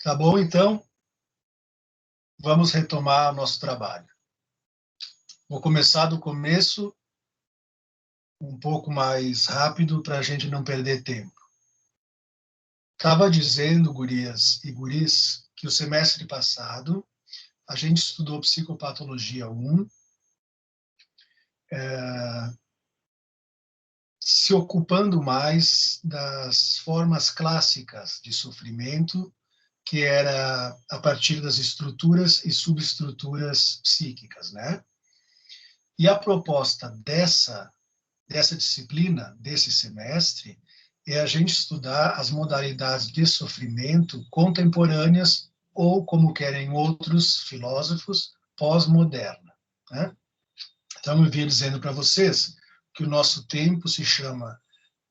Tá bom, então? Vamos retomar o nosso trabalho. Vou começar do começo, um pouco mais rápido, para a gente não perder tempo. Estava dizendo, gurias e guris, que o semestre passado a gente estudou Psicopatologia 1, se ocupando mais das formas clássicas de sofrimento, que era a partir das estruturas e subestruturas psíquicas, né? E a proposta dessa disciplina, desse semestre, é a gente estudar as modalidades de sofrimento contemporâneas ou, como querem outros filósofos, pós-moderna, né? Então, eu vinha dizendo para vocês que o nosso tempo se chama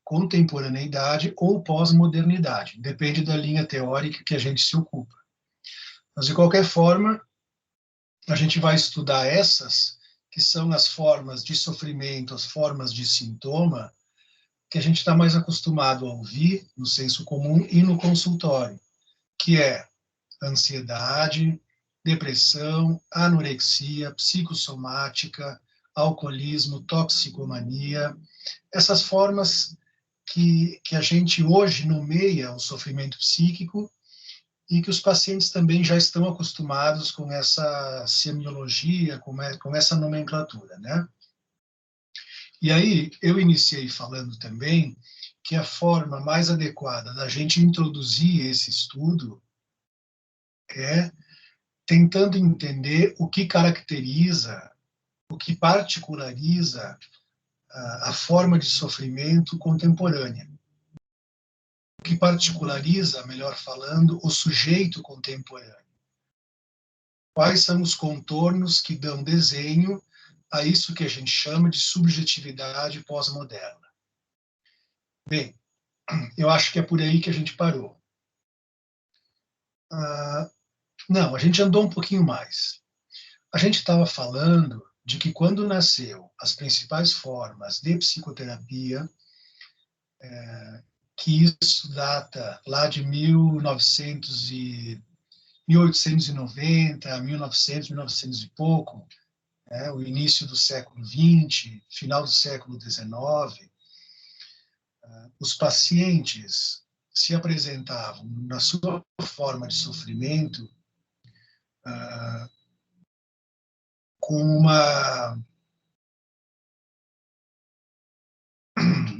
contemporaneidade ou pós-modernidade, depende da linha teórica que a gente se ocupa. Mas, de qualquer forma, a gente vai estudar essas, que são as formas de sofrimento, as formas de sintoma, que a gente está mais acostumado a ouvir no senso comum e no consultório, que é ansiedade, depressão, anorexia, psicossomática, alcoolismo, toxicomania, essas formas que a gente hoje nomeia o sofrimento psíquico e que os pacientes também já estão acostumados com essa semiologia, com essa nomenclatura, né? E aí, eu iniciei falando também que a forma mais adequada da gente introduzir esse estudo é tentando entender o que caracteriza, o que particulariza a forma de sofrimento contemporânea. O que particulariza, melhor falando, o sujeito contemporâneo. Quais são os contornos que dão desenho a isso que a gente chama de subjetividade pós-moderna? Bem, eu acho que é por aí que a gente parou. Não, a gente andou um pouquinho mais. A gente estava falando de que quando nasceu as principais formas de psicoterapia, que isso data lá de 1890, 1900, 1900 e pouco, né, o início do século XX, final do século XIX, os pacientes se apresentavam na sua forma de sofrimento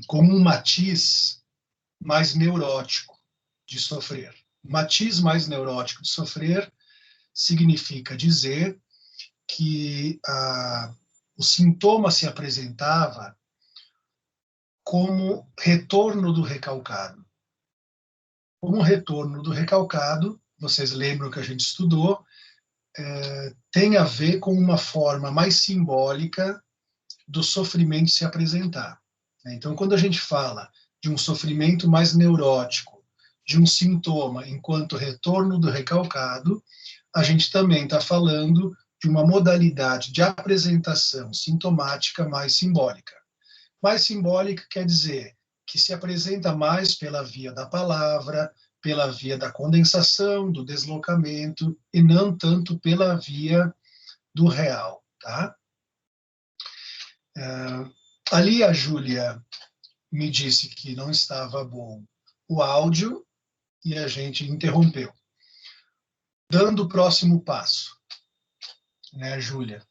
com um matiz mais neurótico de sofrer. Matiz mais neurótico de sofrer significa dizer que o sintoma se apresentava como retorno do recalcado. Como retorno do recalcado, vocês lembram que a gente estudou, tem a ver com uma forma mais simbólica do sofrimento se apresentar. Então, quando a gente fala de um sofrimento mais neurótico, de um sintoma enquanto retorno do recalcado, a gente também está falando de uma modalidade de apresentação sintomática mais simbólica. Mais simbólica quer dizer que se apresenta mais pela via da palavra, pela via da condensação, do deslocamento, e não tanto pela via do real, tá? Ali a Júlia me disse que não estava bom o áudio e a gente interrompeu. Dando o próximo passo, né, Júlia?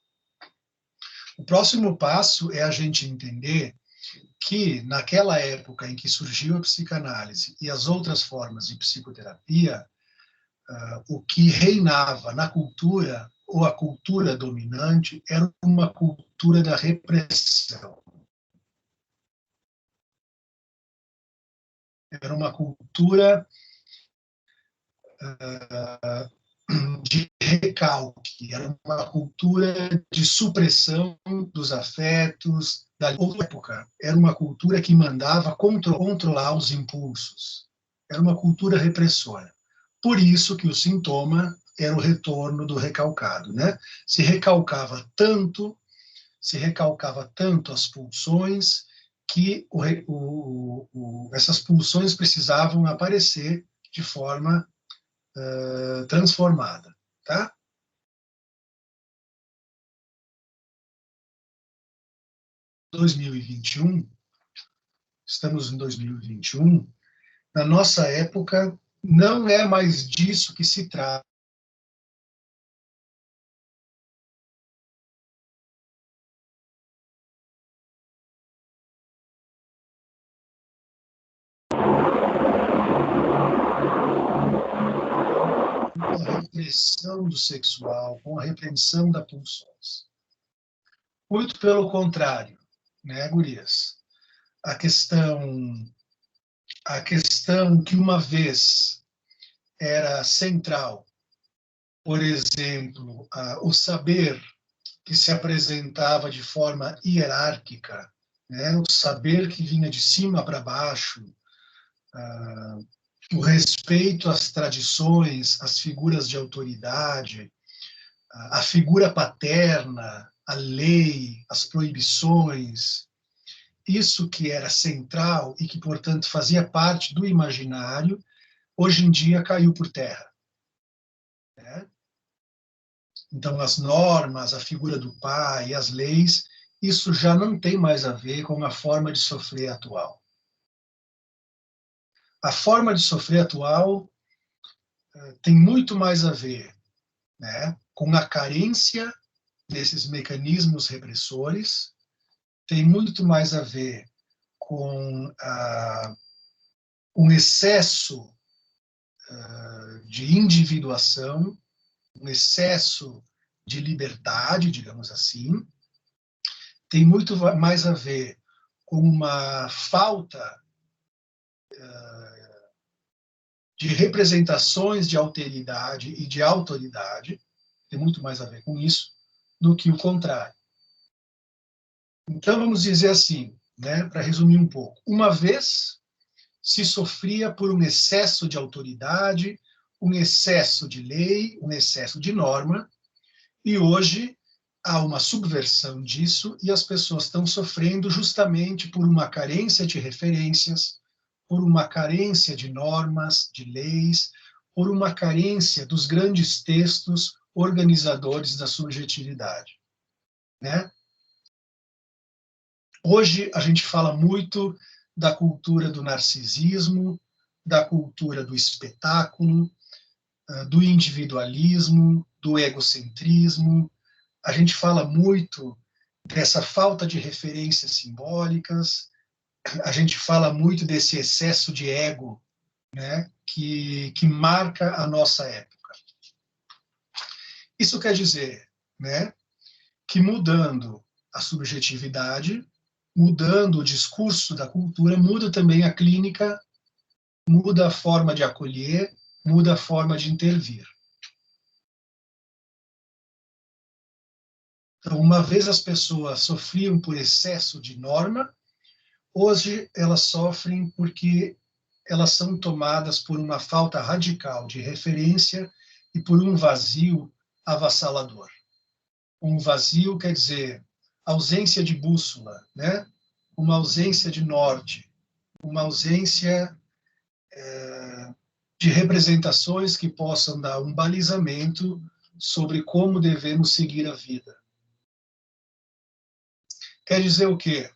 O próximo passo é a gente entender que, naquela época em que surgiu a psicanálise e as outras formas de psicoterapia, o que reinava na cultura, ou a cultura dominante, era uma cultura da repressão. Era uma cultura de recalque, era uma cultura de supressão dos afetos. Da época, era uma cultura que mandava controlar os impulsos. Era uma cultura repressora. Por isso que o sintoma era o retorno do recalcado, né? Se recalcava tanto as pulsões que essas pulsões precisavam aparecer de forma transformada, tá? Estamos em 2021, na nossa época, não é mais disso que se trata. Com a repressão do sexual, com a repressão das pulsões. Muito pelo contrário, né, gurias? A questão que uma vez era central, por exemplo, o saber que se apresentava de forma hierárquica, né? O saber que vinha de cima para baixo, o respeito às tradições, às figuras de autoridade, a figura paterna, a lei, as proibições, isso que era central e que, portanto, fazia parte do imaginário, hoje em dia caiu por terra, né? Então, as normas, a figura do pai, as leis, isso já não tem mais a ver com a forma de sofrer atual. A forma de sofrer atual tem muito mais a ver, né, com a carência desses mecanismos repressores, tem muito mais a ver com um excesso de individuação, um excesso de liberdade, digamos assim, tem muito mais a ver com uma falta de representações de alteridade e de autoridade, tem muito mais a ver com isso, do que o contrário. Então, vamos dizer assim, né, para resumir um pouco, uma vez se sofria por um excesso de autoridade, um excesso de lei, um excesso de norma, e hoje há uma subversão disso e as pessoas estão sofrendo justamente por uma carência de referências, por uma carência de normas, de leis, por uma carência dos grandes textos organizadores da subjetividade, né? Hoje a gente fala muito da cultura do narcisismo, da cultura do espetáculo, do individualismo, do egocentrismo. A gente fala muito dessa falta de referências simbólicas, a gente fala muito desse excesso de ego, né, que marca a nossa época. Isso quer dizer, né, que mudando a subjetividade, mudando o discurso da cultura, muda também a clínica, muda a forma de acolher, muda a forma de intervir. Então, uma vez as pessoas sofriam por excesso de norma, hoje elas sofrem porque elas são tomadas por uma falta radical de referência e por um vazio avassalador. Um vazio quer dizer ausência de bússola, né? Uma ausência de norte, uma ausência de representações que possam dar um balizamento sobre como devemos seguir a vida. Quer dizer o quê?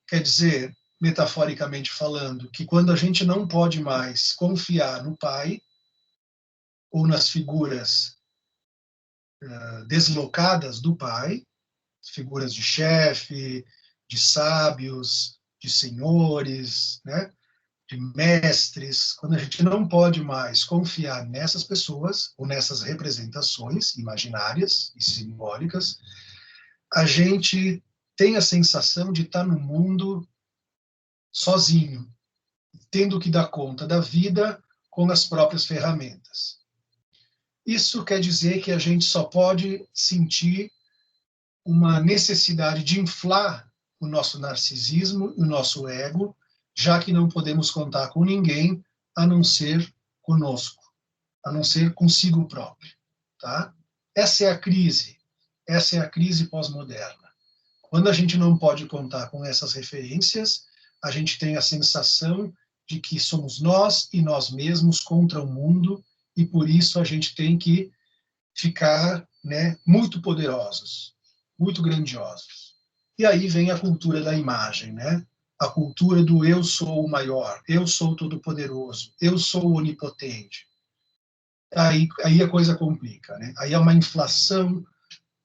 Quer dizer, metaforicamente falando, que quando a gente não pode mais confiar no pai ou nas figuras deslocadas do pai, figuras de chefe, de sábios, de senhores, né, de mestres, quando a gente não pode mais confiar nessas pessoas ou nessas representações imaginárias e simbólicas, a gente tem a sensação de estar no mundo sozinho, tendo que dar conta da vida com as próprias ferramentas. Isso quer dizer que a gente só pode sentir uma necessidade de inflar o nosso narcisismo e o nosso ego, já que não podemos contar com ninguém a não ser conosco, a não ser consigo próprio, tá? Essa é a crise pós-moderna. Quando a gente não pode contar com essas referências, a gente tem a sensação de que somos nós e nós mesmos contra o mundo e por isso a gente tem que ficar, né, muito poderosos, muito grandiosos. E aí vem a cultura da imagem, né? A cultura do eu sou o maior, eu sou o todo-poderoso, eu sou o onipotente. Aí a coisa complica, né? Aí é uma inflação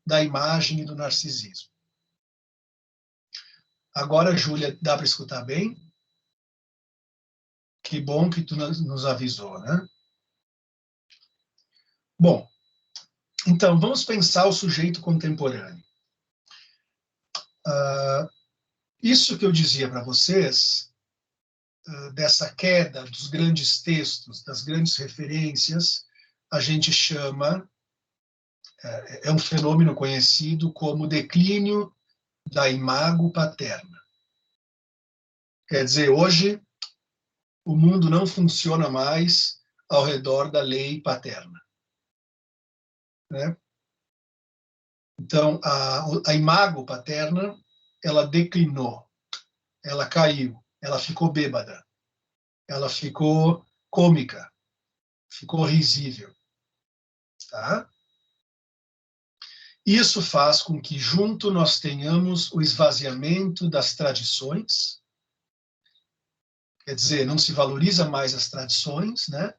da imagem e do narcisismo. Agora, Júlia, dá para escutar bem? Que bom que tu nos avisou, né? Bom, então vamos pensar o sujeito contemporâneo. Isso que eu dizia para vocês, dessa queda dos grandes textos, das grandes referências, a gente chama, é um fenômeno conhecido como declínio da imago paterna. Quer dizer, hoje o mundo não funciona mais ao redor da lei paterna, né? Então, a imago paterna, ela declinou, ela caiu, ela ficou bêbada, ela ficou cômica, ficou risível, tá? Isso faz com que junto nós tenhamos o esvaziamento das tradições, quer dizer, não se valoriza mais as tradições, né?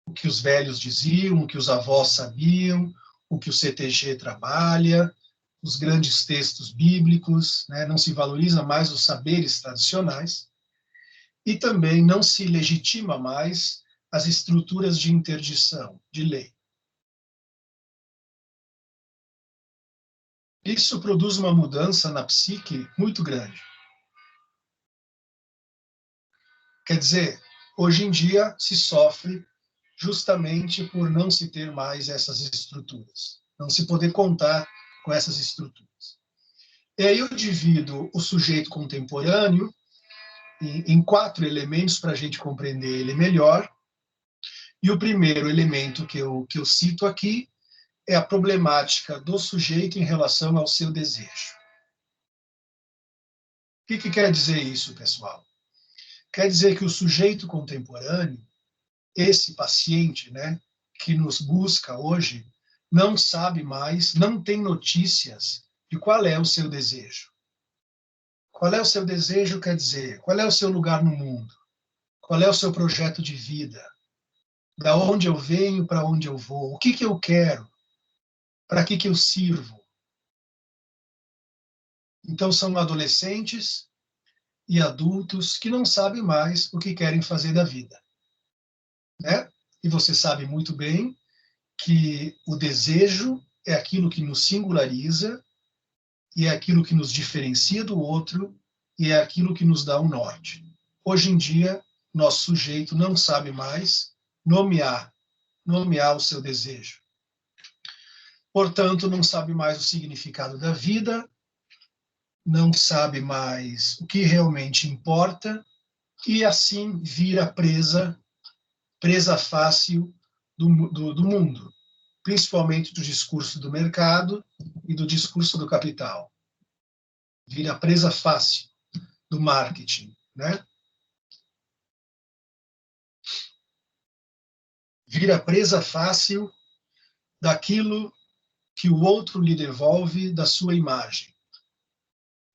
O que os velhos diziam, o que os avós sabiam, o que o CTG trabalha, os grandes textos bíblicos, né? Não se valoriza mais os saberes tradicionais e também não se legitima mais as estruturas de interdição, de lei. Isso produz uma mudança na psique muito grande. Quer dizer, hoje em dia se sofre justamente por não se ter mais essas estruturas, não se poder contar com essas estruturas. E aí eu divido o sujeito contemporâneo em 4 elementos para a gente compreender ele melhor. E o primeiro elemento que eu cito aqui é a problemática do sujeito em relação ao seu desejo. O que quer dizer isso, pessoal? Quer dizer que o sujeito contemporâneo, esse paciente, né, que nos busca hoje, não sabe mais, não tem notícias de qual é o seu desejo. Qual é o seu desejo, quer dizer, qual é o seu lugar no mundo? Qual é o seu projeto de vida? Da onde eu venho, para onde eu vou? O que eu quero? Para que eu sirvo? Então, são adolescentes e adultos que não sabem mais o que querem fazer da vida, né? E você sabe muito bem que o desejo é aquilo que nos singulariza e é aquilo que nos diferencia do outro e é aquilo que nos dá um norte. Hoje em dia, nosso sujeito não sabe mais nomear o seu desejo. Portanto, não sabe mais o significado da vida, não sabe mais o que realmente importa e assim vira presa fácil do mundo, principalmente do discurso do mercado e do discurso do capital. Vira presa fácil do marketing, né? Vira presa fácil daquilo que o outro lhe devolve da sua imagem.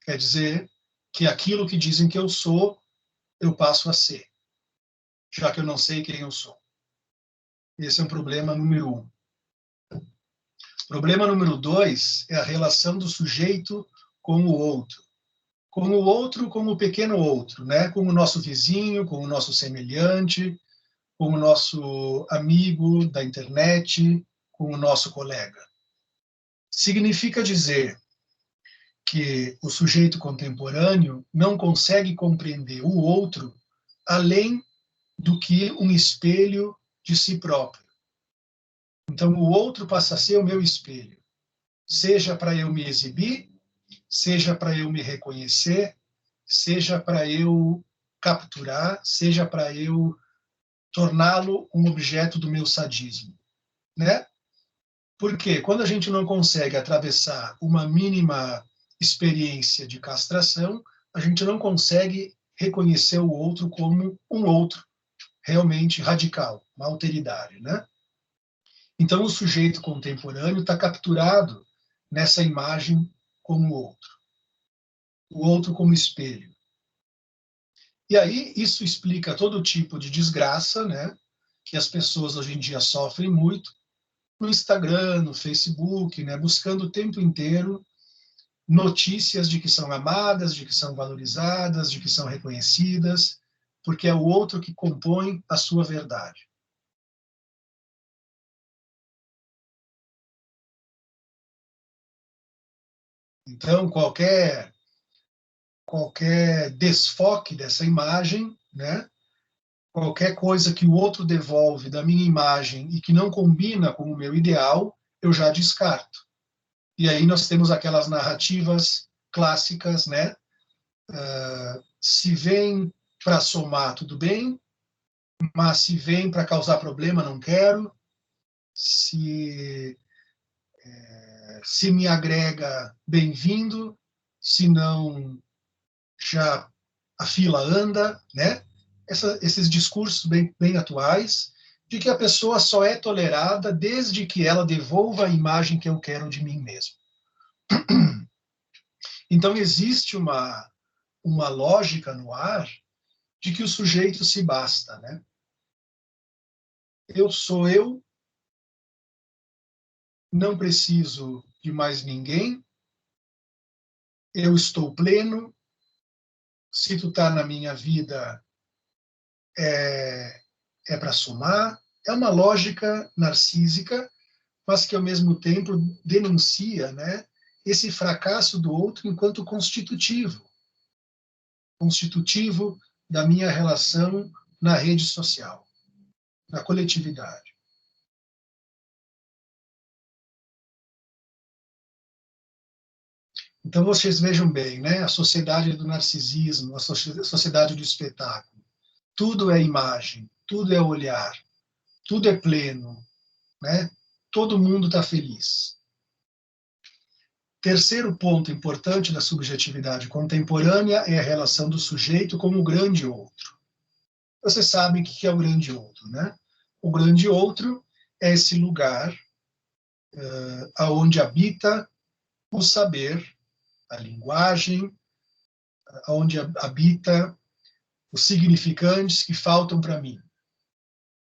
Quer dizer que aquilo que dizem que eu sou, eu passo a ser, já que eu não sei quem eu sou. Esse é um problema número 1. Problema número 2 é a relação do sujeito com o outro. Com o outro como o pequeno outro, né? Com o nosso vizinho, com o nosso semelhante, com o nosso amigo da internet, com o nosso colega. Significa dizer que o sujeito contemporâneo não consegue compreender o outro além do que um espelho de si próprio. Então, o outro passa a ser o meu espelho, seja para eu me exibir, seja para eu me reconhecer, seja para eu capturar, seja para eu torná-lo um objeto do meu sadismo, né? Porque quando a gente não consegue atravessar uma mínima experiência de castração, a gente não consegue reconhecer o outro como um outro. realmente radical, uma alteridade, né? Então, o sujeito contemporâneo está capturado nessa imagem como o outro como espelho. E aí, isso explica todo tipo de desgraça, né? Que as pessoas hoje em dia sofrem muito, no Instagram, no Facebook, né? Buscando o tempo inteiro notícias de que são amadas, de que são valorizadas, de que são reconhecidas, porque é o outro que compõe a sua verdade. Então, qualquer desfoque dessa imagem, né? Qualquer coisa que o outro devolve da minha imagem e que não combina com o meu ideal, eu já descarto. E aí nós temos aquelas narrativas clássicas, né? Se vem para somar, tudo bem, mas se vem para causar problema, não quero. Se, se me agrega, bem-vindo. Se não, já a fila anda, né? Esses discursos bem atuais de que a pessoa só é tolerada desde que ela devolva a imagem que eu quero de mim mesmo. Então, existe uma lógica no ar de que o sujeito se basta, né? Eu sou eu, não preciso de mais ninguém, eu estou pleno, se tu tá na minha vida é, é para somar. É uma lógica narcísica, mas que ao mesmo tempo denuncia, né, esse fracasso do outro enquanto constitutivo da minha relação na rede social, na coletividade. Então vocês vejam bem, né, a sociedade do narcisismo, a sociedade do espetáculo, tudo é imagem, tudo é olhar, tudo é pleno, né? Todo mundo está feliz. Terceiro ponto importante da subjetividade contemporânea é a relação do sujeito com o grande outro. Vocês sabem o que é o grande outro, né? O grande outro é esse lugar aonde habita o saber, a linguagem, aonde habita os significantes que faltam para mim.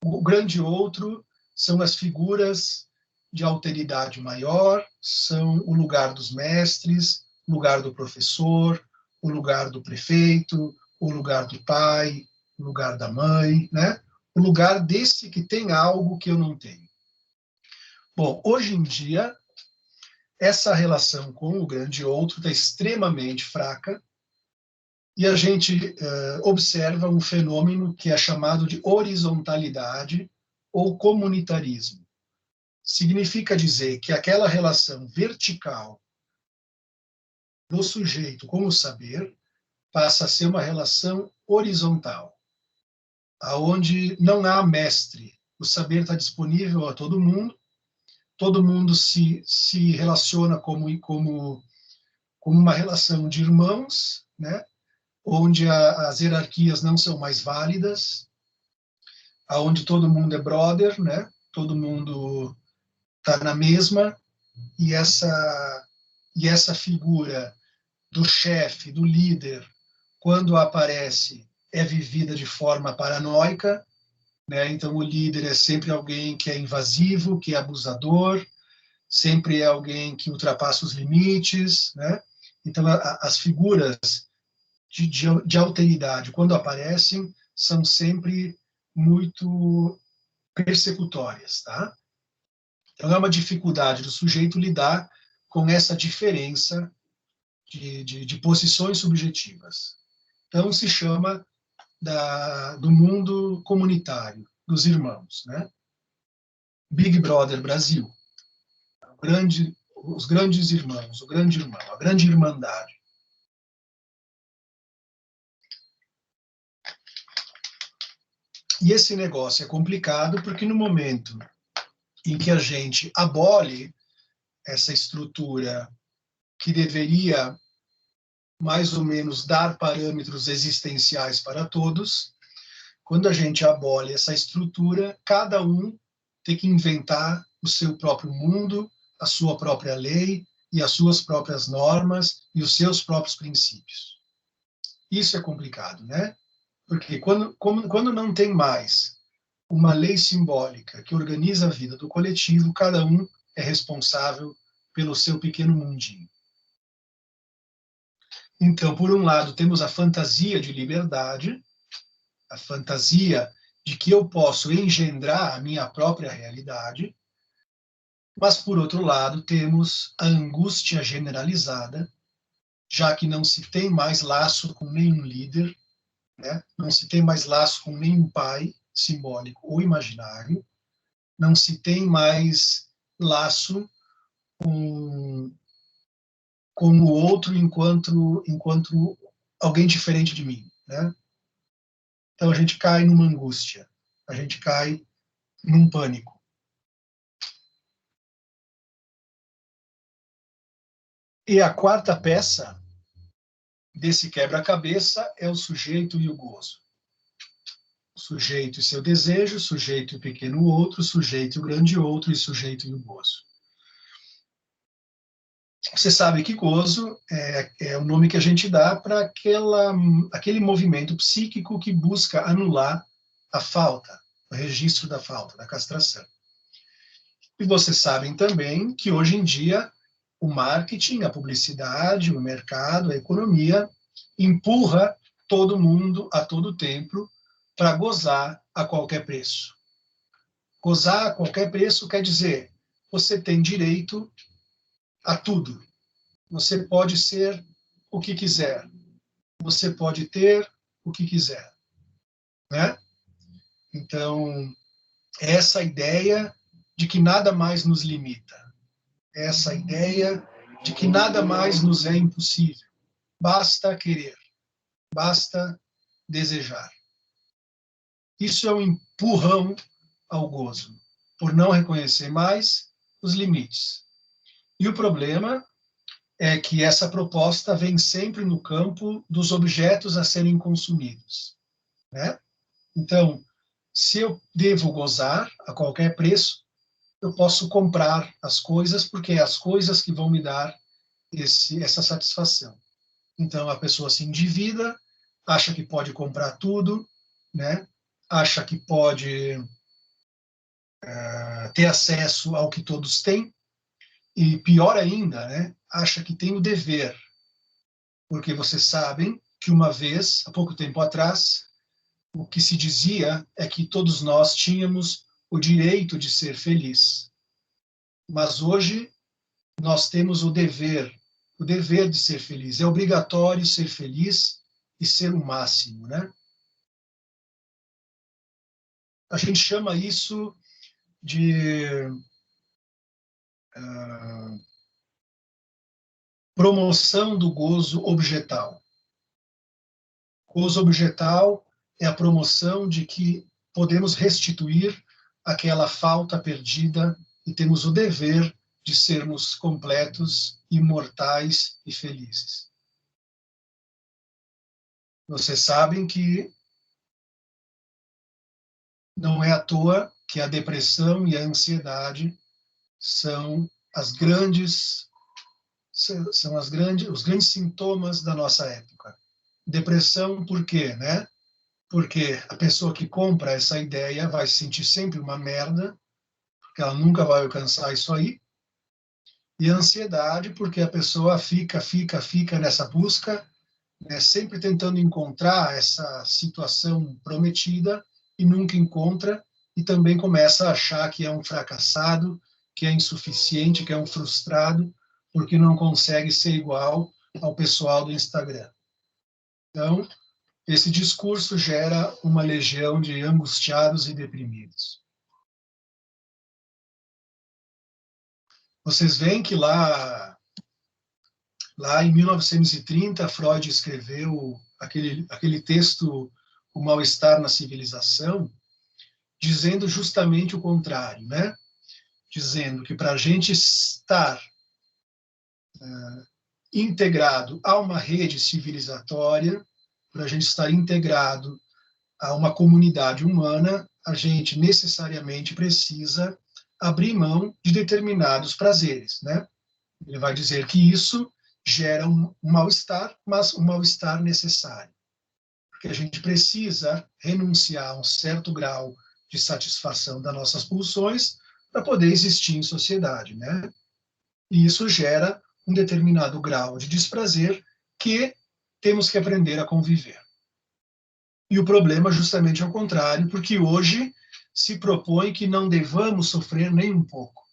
O grande outro são as figuras de alteridade maior, são o lugar dos mestres, o lugar do professor, o lugar do prefeito, o lugar do pai, o lugar da mãe, né? O lugar desse que tem algo que eu não tenho. Bom, hoje em dia, essa relação com o grande outro está extremamente fraca e a gente observa um fenômeno que é chamado de horizontalidade ou comunitarismo. Significa dizer que aquela relação vertical do sujeito com o saber passa a ser uma relação horizontal, aonde não há mestre. O saber está disponível a todo mundo se relaciona como uma relação de irmãos, né? Onde as hierarquias não são mais válidas, aonde todo mundo é brother, né? Todo mundo está na mesma, e essa figura do chefe, do líder, quando aparece, é vivida de forma paranoica, né? Então o líder é sempre alguém que é invasivo, que é abusador, sempre é alguém que ultrapassa os limites, né? Então as figuras de alteridade, quando aparecem, são sempre muito persecutórias, tá? Então é uma dificuldade do sujeito lidar com essa diferença de posições subjetivas. Então se chama do mundo comunitário, dos irmãos, né? Big Brother Brasil, os grandes irmãos, o grande irmão, a grande irmandade. E esse negócio é complicado porque no momento em que a gente abole essa estrutura que deveria mais ou menos dar parâmetros existenciais para todos, quando a gente abole essa estrutura, cada um tem que inventar o seu próprio mundo, a sua própria lei e as suas próprias normas e os seus próprios princípios. Isso é complicado, né? Porque quando não tem mais uma lei simbólica que organiza a vida do coletivo, cada um é responsável pelo seu pequeno mundinho. Então, por um lado, temos a fantasia de liberdade, a fantasia de que eu posso engendrar a minha própria realidade, mas, por outro lado, temos a angústia generalizada, já que não se tem mais laço com nenhum líder, né? Não se tem mais laço com nenhum pai simbólico ou imaginário, não se tem mais laço com o outro enquanto alguém diferente de mim, né? Então a gente cai numa angústia, a gente cai num pânico. E a quarta peça desse quebra-cabeça é o sujeito e o gozo. O sujeito e seu desejo, o sujeito e o pequeno outro, o sujeito e o grande outro, e o sujeito e o gozo. Você sabe que gozo é o nome que a gente dá para aquele movimento psíquico que busca anular a falta, o registro da falta, da castração. E vocês sabem também que hoje em dia o marketing, a publicidade, o mercado, a economia empurra todo mundo a todo tempo para gozar a qualquer preço. Gozar a qualquer preço quer dizer você tem direito a tudo. Você pode ser o que quiser. Você pode ter o que quiser, né? Então, essa ideia de que nada mais nos limita, essa ideia de que nada mais nos é impossível. Basta querer, basta desejar. Isso é um empurrão ao gozo, por não reconhecer mais os limites. E o problema é que essa proposta vem sempre no campo dos objetos a serem consumidos, né? Então, se eu devo gozar a qualquer preço, eu posso comprar as coisas, porque é as coisas que vão me dar essa satisfação. Então, a pessoa se endivida, acha que pode comprar tudo, né? Acha que pode ter acesso ao que todos têm, e pior ainda, né? Acha que tem o dever, porque vocês sabem que uma vez, há pouco tempo atrás, o que se dizia é que todos nós tínhamos o direito de ser feliz. Mas hoje nós temos o dever de ser feliz. É obrigatório ser feliz e ser o máximo, né? A gente chama isso de promoção do gozo objetal. Gozo objetal é a promoção de que podemos restituir aquela falta perdida e temos o dever de sermos completos, imortais e felizes. Vocês sabem que não é à toa que a depressão e a ansiedade são os grandes sintomas da nossa época. Depressão por quê, né? Porque a pessoa que compra essa ideia vai se sentir sempre uma merda, porque ela nunca vai alcançar isso aí. E a ansiedade, porque a pessoa fica nessa busca, né, sempre tentando encontrar essa situação prometida e nunca encontra, e também começa a achar que é um fracassado, que é insuficiente, que é um frustrado, porque não consegue ser igual ao pessoal do Instagram. Então, esse discurso gera uma legião de angustiados e deprimidos. Vocês veem que lá em 1930, Freud escreveu aquele texto, O Mal-Estar na Civilização, dizendo justamente o contrário, né? Dizendo que para a gente estar integrado a uma rede civilizatória, para a gente estar integrado a uma comunidade humana, a gente necessariamente precisa abrir mão de determinados prazeres, né? Ele vai dizer que isso gera um mal-estar, mas um mal-estar necessário, porque a gente precisa renunciar a um certo grau de satisfação das nossas pulsões para poder existir em sociedade, né? E isso gera um determinado grau de desprazer que temos que aprender a conviver. E o problema justamente é o contrário, porque hoje se propõe que não devamos sofrer nem um pouco,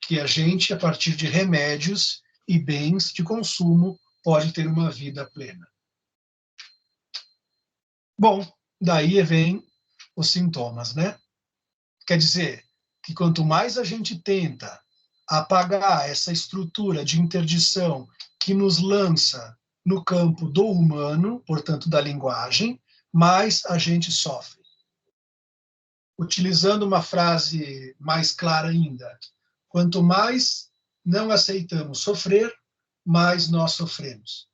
que a gente, a partir de remédios e bens de consumo, pode ter uma vida plena. Bom, daí vem os sintomas, né? Quer dizer que quanto mais a gente tenta apagar essa estrutura de interdição que nos lança no campo do humano, portanto da linguagem, mais a gente sofre. Utilizando uma frase mais clara ainda, quanto mais não aceitamos sofrer, mais nós sofremos.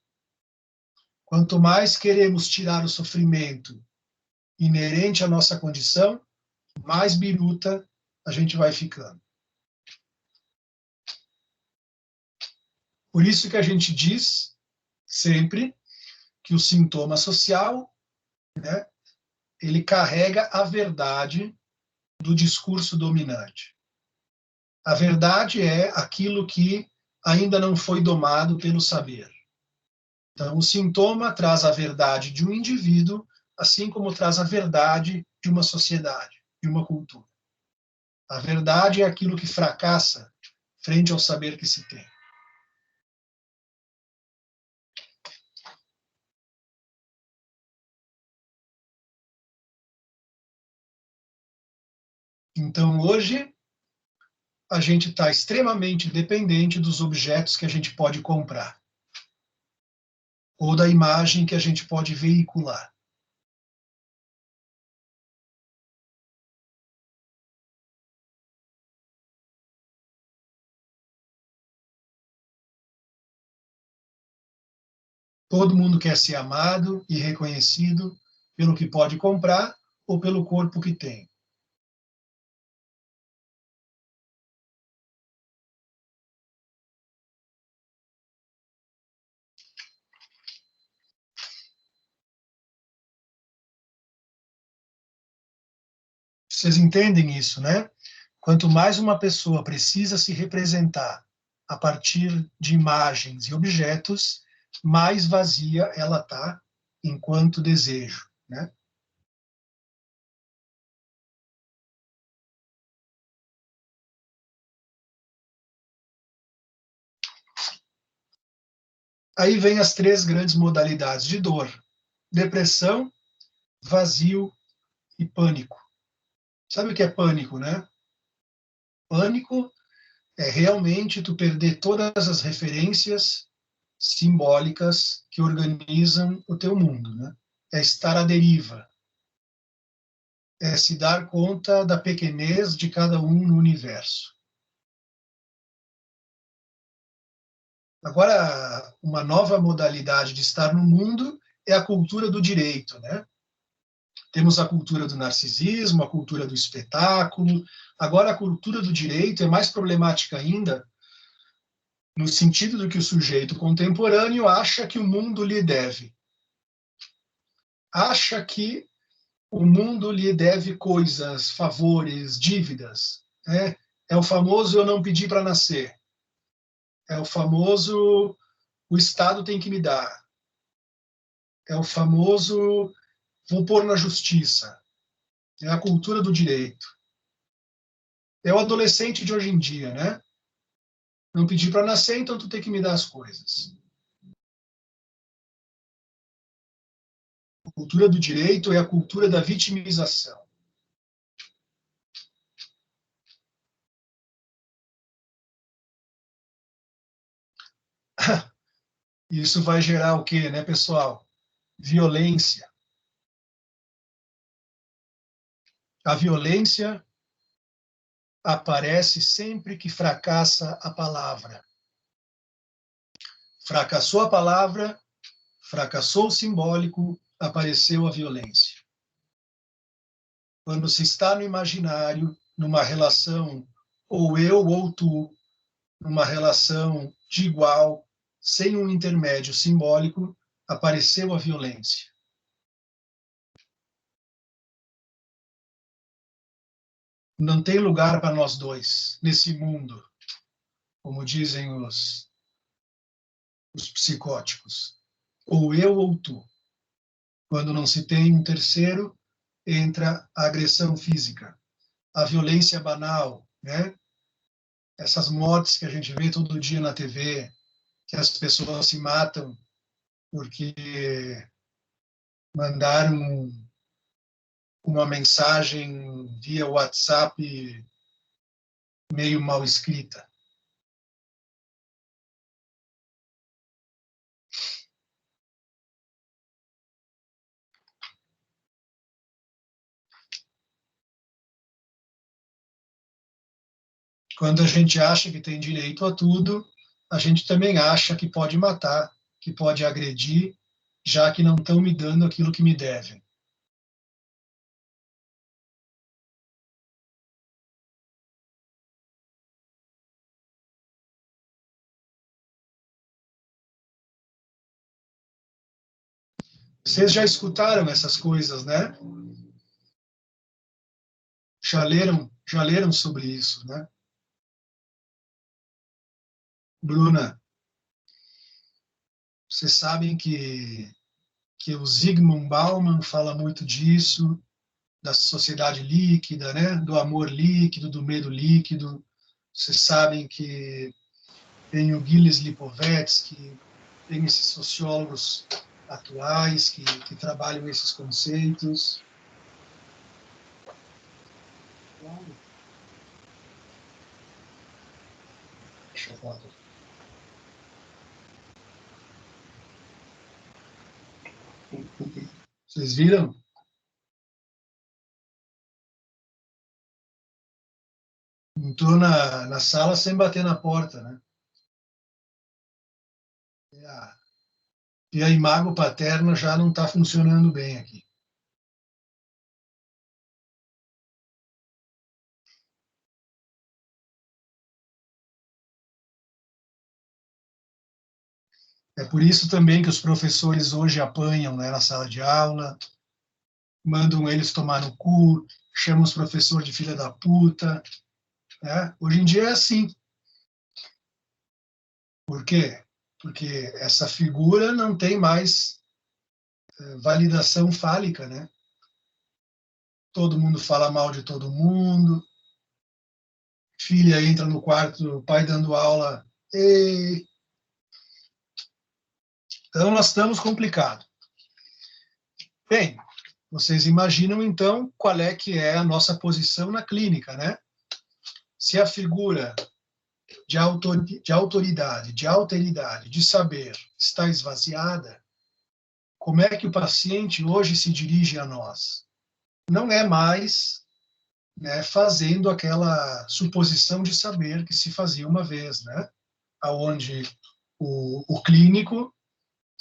Quanto mais queremos tirar o sofrimento inerente à nossa condição, mais biruta a gente vai ficando. Por isso que a gente diz sempre que o sintoma social, né, ele carrega a verdade do discurso dominante. A verdade é aquilo que ainda não foi domado pelo saber. Então, o sintoma traz a verdade de um indivíduo, assim como traz a verdade de uma sociedade, de uma cultura. A verdade é aquilo que fracassa frente ao saber que se tem. Então, hoje, a gente está extremamente dependente dos objetos que a gente pode comprar, ou da imagem que a gente pode veicular. Todo mundo quer ser amado e reconhecido pelo que pode comprar ou pelo corpo que tem. Vocês entendem isso, né? Quanto mais uma pessoa precisa se representar a partir de imagens e objetos, mais vazia ela está enquanto desejo, né? Aí vem as três grandes modalidades de dor: depressão, vazio e pânico. Sabe o que é pânico, né? Pânico é realmente tu perder todas as referências simbólicas que organizam o teu mundo, né? É estar à deriva, é se dar conta da pequenez de cada um no universo. Agora, uma nova modalidade de estar no mundo é a cultura do direito, né? Temos a cultura do narcisismo, a cultura do espetáculo. Agora, a cultura do direito é mais problemática ainda, no sentido de que o sujeito contemporâneo acha que o mundo lhe deve. Acha que o mundo lhe deve coisas, favores, dívidas. Né? É o famoso eu não pedi para nascer. É o famoso o Estado tem que me dar. É o famoso vou pôr na justiça. É a cultura do direito. É o adolescente de hoje em dia, né? Não pedi para nascer, então tu tem que me dar as coisas. A cultura do direito é a cultura da vitimização. Isso vai gerar o quê, né, pessoal? Violência. A violência aparece sempre que fracassa a palavra. Fracassou a palavra, fracassou o simbólico, apareceu a violência. Quando se está no imaginário, numa relação ou eu ou tu, numa relação de igual, sem um intermédio simbólico, apareceu a violência. Não tem lugar para nós dois nesse mundo, como dizem os psicóticos. Ou eu ou tu. Quando não se tem um terceiro, entra a agressão física, a violência banal, né? Essas mortes que a gente vê todo dia na TV, que as pessoas se matam porque mandaram uma mensagem via WhatsApp meio mal escrita. Quando a gente acha que tem direito a tudo, a gente também acha que pode matar, que pode agredir, já que não estão me dando aquilo que me devem. Vocês já escutaram essas coisas, né? Já leram sobre isso, né? Bruna, vocês sabem que o Zygmunt Bauman fala muito disso, da sociedade líquida, né? Do amor líquido, do medo líquido. Vocês sabem que tem o Gilles Lipovetsky, tem esses sociólogos atuais que trabalham esses conceitos. Deixa eu falar. Vocês viram? Entrou na sala sem bater na porta, né? E a imago paterna já não está funcionando bem aqui. É por isso também que os professores hoje apanham, né, na sala de aula, mandam eles tomar no cu, chamam os professores de filha da puta. Né? Hoje em dia é assim. Por quê? Porque essa figura não tem mais validação fálica, né? Todo mundo fala mal de todo mundo, filha entra no quarto, pai dando aula, e... Então nós estamos complicados. Bem, vocês imaginam então qual é que é a nossa posição na clínica, né? Se a figura de autoridade, de alteridade, de saber está esvaziada, como é que o paciente hoje se dirige a nós? Não é mais, né, fazendo aquela suposição de saber que se fazia uma vez, né? Aonde o clínico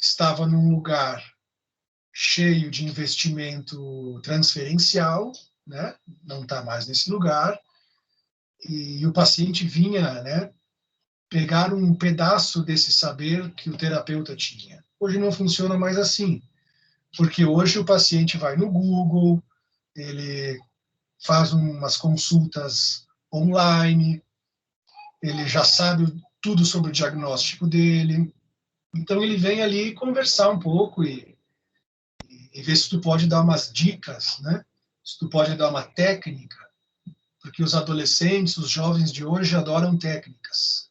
estava num lugar cheio de investimento transferencial, né? Não está mais nesse lugar, e o paciente vinha, né, pegar um pedaço desse saber que o terapeuta tinha. Hoje não funciona mais assim, porque hoje o paciente vai no Google, ele faz umas consultas online, ele já sabe tudo sobre o diagnóstico dele, então ele vem ali conversar um pouco e ver se tu pode dar umas dicas, né? Se tu pode dar uma técnica, porque os adolescentes, os jovens de hoje adoram técnicas.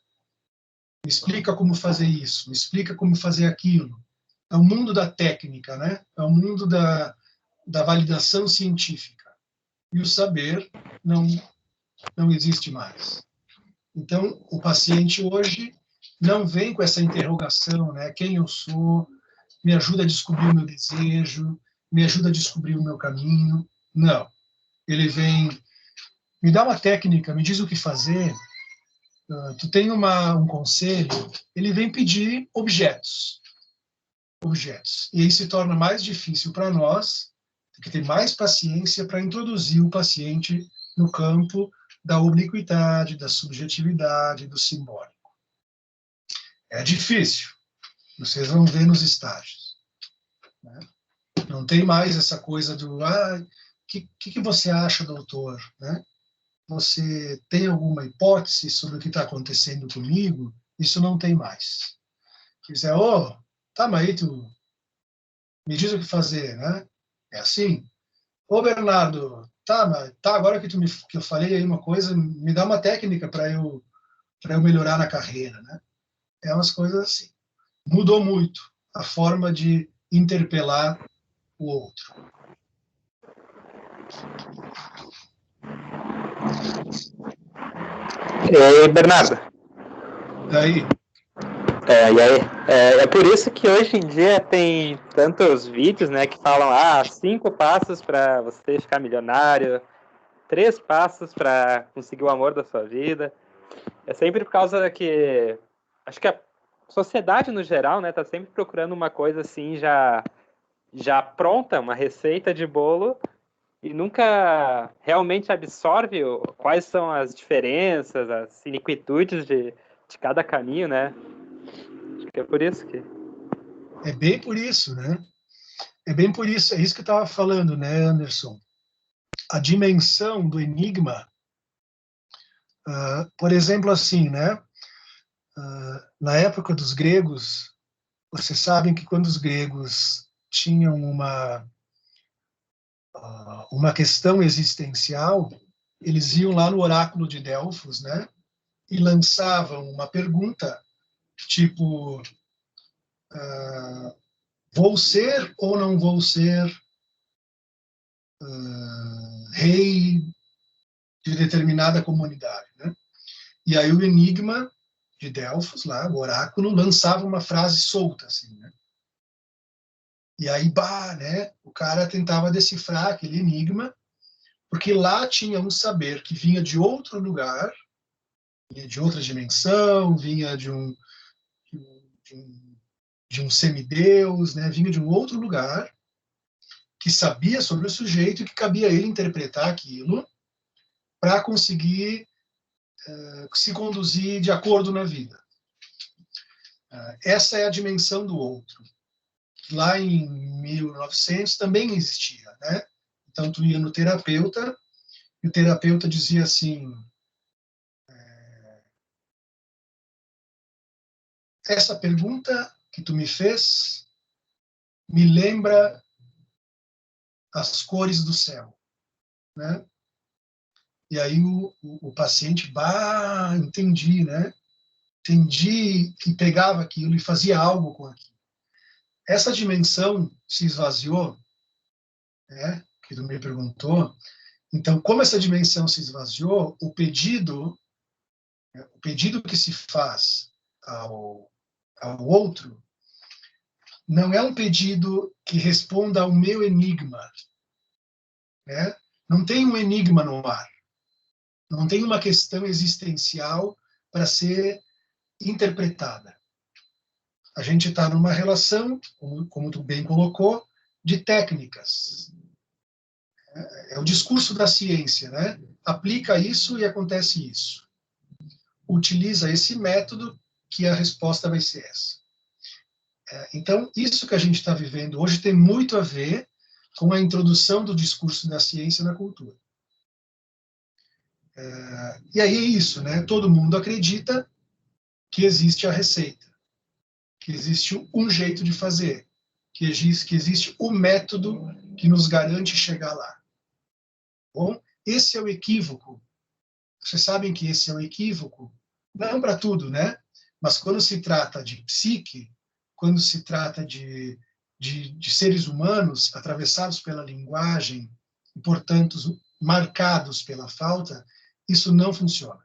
Me explica como fazer isso, me explica como fazer aquilo. É o mundo da técnica, né? É o mundo da validação científica. E o saber não, não existe mais. Então, o paciente hoje não vem com essa interrogação, né? Quem eu sou, me ajuda a descobrir o meu desejo, me ajuda a descobrir o meu caminho. Não. Ele vem, me dá uma técnica, me diz o que fazer, tu tem um conselho, ele vem pedir objetos. E aí se torna mais difícil para nós tem que ter mais paciência para introduzir o paciente no campo da obliquidade, da subjetividade, do simbólico. É difícil, vocês vão ver nos estágios, né? Não tem mais essa coisa do que você acha, doutor? Né? Você tem alguma hipótese sobre o que está acontecendo comigo? Isso não tem mais. Quer dizer, tá, mas aí tu me diz o que fazer, né? É assim. Ô, Bernardo, tá, mas tá, agora que eu falei aí uma coisa, me dá uma técnica para eu melhorar na carreira, né? É umas coisas assim. Mudou muito a forma de interpelar o outro. E aí, Bernardo? Daí, E aí? É por isso que hoje em dia tem tantos vídeos, né, que falam 5 passos para você ficar milionário, 3 passos para conseguir o amor da sua vida. É sempre por causa que acho que a sociedade no geral, né, tá sempre procurando uma coisa assim já pronta, uma receita de bolo, e nunca realmente absorve quais são as diferenças, as iniquitudes de cada caminho, né? Acho que é por isso que... é bem por isso, né? É bem por isso, é isso que eu estava falando, né, Anderson? A dimensão do enigma, por exemplo, assim, né? Na época dos gregos, vocês sabem que quando os gregos tinham uma questão existencial, eles iam lá no oráculo de Delfos, né? E lançavam uma pergunta tipo: vou ser ou não vou ser rei de determinada comunidade, né? E aí o enigma de Delfos, lá, o oráculo, lançava uma frase solta, assim, né? E aí, né? O cara tentava decifrar aquele enigma, porque lá tinha um saber que vinha de outro lugar, vinha de outra dimensão, vinha de um semideus, né? Vinha de um outro lugar, que sabia sobre o sujeito e que cabia a ele interpretar aquilo para conseguir se conduzir de acordo na vida. Essa é a dimensão do outro. Lá em 1900 também existia, né? Então tu ia no terapeuta e o terapeuta dizia assim: essa pergunta que tu me fez me lembra as cores do céu, né? E aí o paciente, entendi, né? Entendi, e pegava aquilo e fazia algo com aquilo. Essa dimensão se esvaziou, né? Que tu me perguntou. Então, como essa dimensão se esvaziou, o pedido que se faz ao outro não é um pedido que responda ao meu enigma, né? Não tem um enigma no ar, não tem uma questão existencial para ser interpretada. A gente está numa relação, como tu bem colocou, de técnicas. É o discurso da ciência, né? Aplica isso e acontece isso. Utiliza esse método que a resposta vai ser essa. Então, isso que a gente está vivendo hoje tem muito a ver com a introdução do discurso da ciência na cultura. E aí é isso, né? Todo mundo acredita que existe a receita, que existe um jeito de fazer, que existe o método que nos garante chegar lá. Bom, esse é o equívoco. Vocês sabem que esse é um equívoco, não para tudo, né? Mas quando se trata de psique, quando se trata de seres humanos atravessados pela linguagem e, portanto, marcados pela falta, isso não funciona.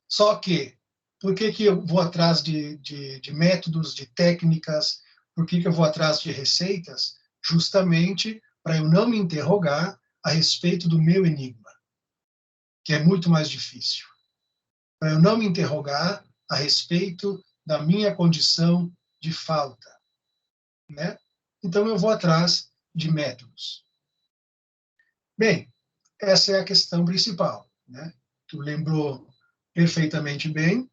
Só que, por que eu vou atrás de métodos, de técnicas, por que eu vou atrás de receitas? Justamente para eu não me interrogar a respeito do meu enigma, que é muito mais difícil. Para eu não me interrogar a respeito da minha condição de falta, né? Então eu vou atrás de métodos. Bem, essa é a questão principal, né? Tu lembrou perfeitamente bem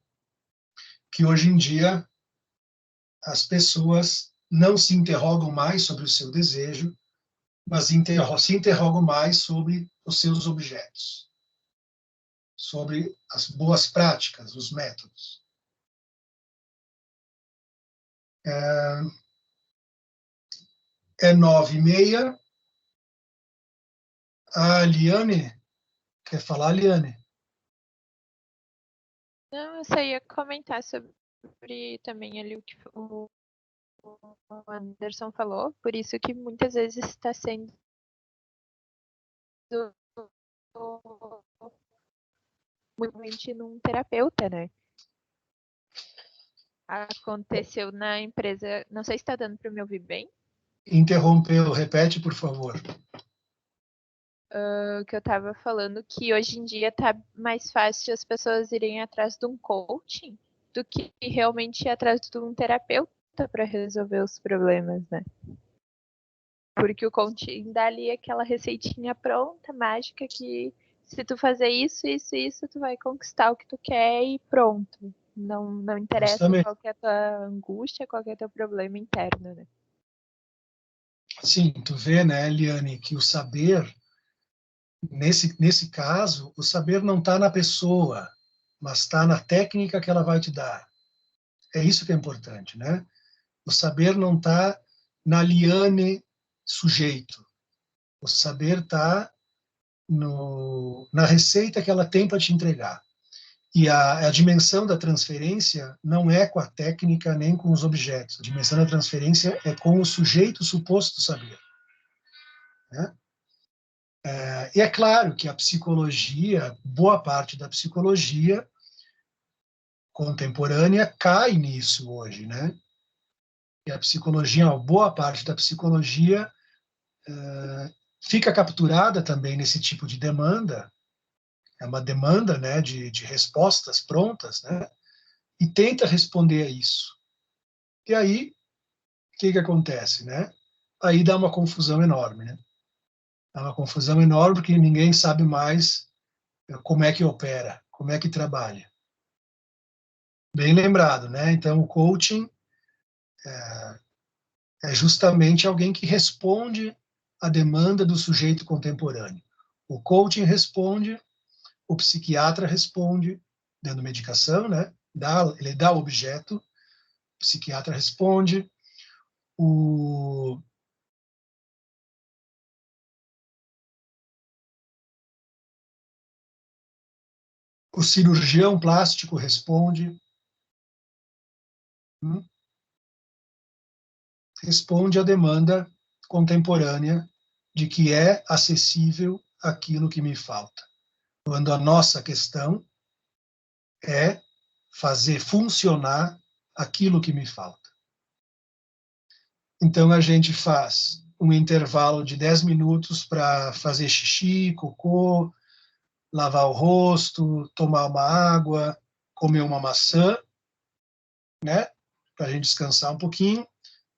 que hoje em dia as pessoas não se interrogam mais sobre o seu desejo, mas se interrogam mais sobre os seus objetos, sobre as boas práticas, os métodos. É 9h30. A Liane, quer falar, Liane? Não, eu só ia comentar sobre também ali o que o Anderson falou, por isso que muitas vezes está sendo muito num terapeuta, né? Aconteceu na empresa, não sei se está dando para me ouvir bem. Interrompeu, repete, por favor. Que eu estava falando que hoje em dia está mais fácil as pessoas irem atrás de um coaching do que realmente ir atrás de um terapeuta para resolver os problemas, né? Porque o coaching dá ali aquela receitinha pronta, mágica, que se tu fazer isso, tu vai conquistar o que tu quer e pronto. Não interessa Justamente. qual que é a tua angústia, qual que é o teu problema interno, né? Sim, tu vê, né, Liane, que o saber, nesse caso, o saber não está na pessoa, mas está na técnica que ela vai te dar. É isso que é importante, né? O saber não está na Liane sujeito. O saber está na receita que ela tem para te entregar. E a dimensão da transferência não é com a técnica nem com os objetos. A dimensão da transferência é com o sujeito suposto saber, né? E é claro que a psicologia, boa parte da psicologia contemporânea cai nisso hoje, né? E a psicologia, uma boa parte da psicologia fica capturada também nesse tipo de demanda, é uma demanda, né, de respostas prontas, né? E tenta responder a isso. E aí, o que acontece, né? Aí dá uma confusão enorme, né? Dá uma confusão enorme porque ninguém sabe mais como é que opera, como é que trabalha. Bem lembrado, né? Então, o coaching é justamente alguém que responde à demanda do sujeito contemporâneo. O coaching responde, o psiquiatra responde, dando medicação, né? Ele dá o objeto, o psiquiatra responde, o o cirurgião plástico responde, responde à demanda contemporânea de que é acessível aquilo que me falta. Quando a nossa questão é fazer funcionar aquilo que me falta. Então a gente faz um intervalo de 10 minutos para fazer xixi, cocô, lavar o rosto, tomar uma água, comer uma maçã, né? Para a gente descansar um pouquinho.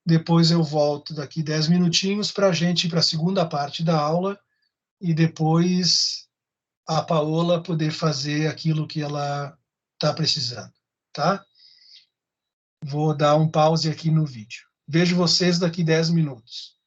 Depois eu volto daqui 10 minutinhos para a gente ir para a segunda parte da aula e depois a Paola poder fazer aquilo que ela está precisando, tá? Vou dar um pause aqui no vídeo. Vejo vocês daqui 10 minutos.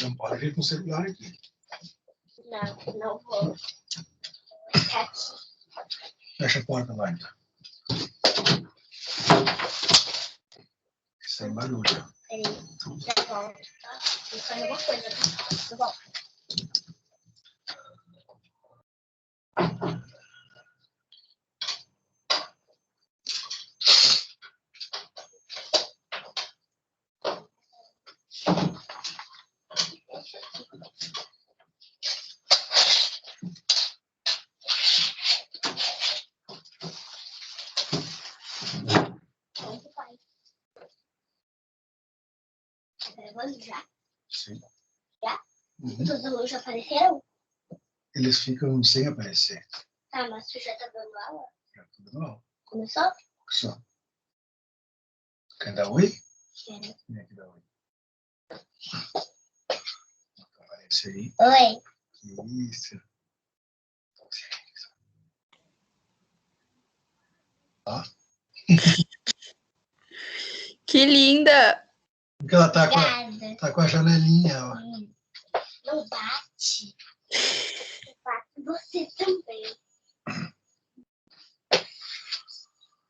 Não pode vir com o celular aqui. Não vou. Fecha a porta lá, então. Sem barulho. Peraí, já volto, tá? Vou fazer alguma coisa, tá? Eu volto. Já? Sim. Já? Uhum. Todos os alunos já apareceram? Eles ficam sem aparecer. Tá, mas tu já tá dando aula? Já tô dando aula. Começou? Só. Quer dar oi? Quero. Vem aqui dar oi. Aparece aí. Oi. Isso. Ó. Que linda! Porque ela tá Obrigada. com a janelinha, ó. Não bate. Bate você também.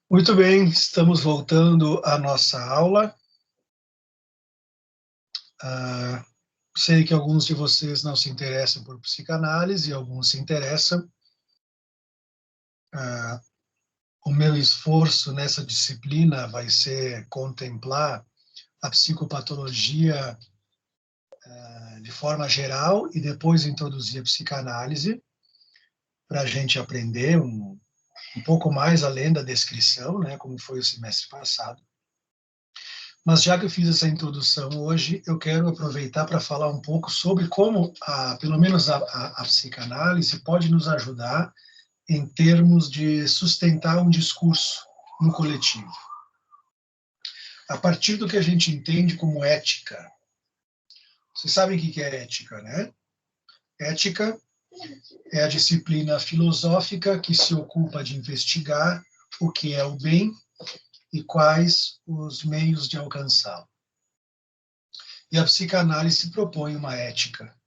Muito bem, estamos voltando à nossa aula. Sei que alguns de vocês não se interessam por psicanálise, alguns se interessam. O meu esforço nessa disciplina vai ser contemplar a psicopatologia de forma geral e depois introduzir a psicanálise para a gente aprender um pouco mais além da descrição, né, como foi o semestre passado. Mas já que eu fiz essa introdução hoje, eu quero aproveitar para falar um pouco sobre como, pelo menos a psicanálise pode nos ajudar em termos de sustentar um discurso no coletivo. A partir do que a gente entende como ética. Vocês sabem o que é ética, né? Ética é a disciplina filosófica que se ocupa de investigar o que é o bem e quais os meios de alcançá-lo. E a psicanálise propõe uma ética.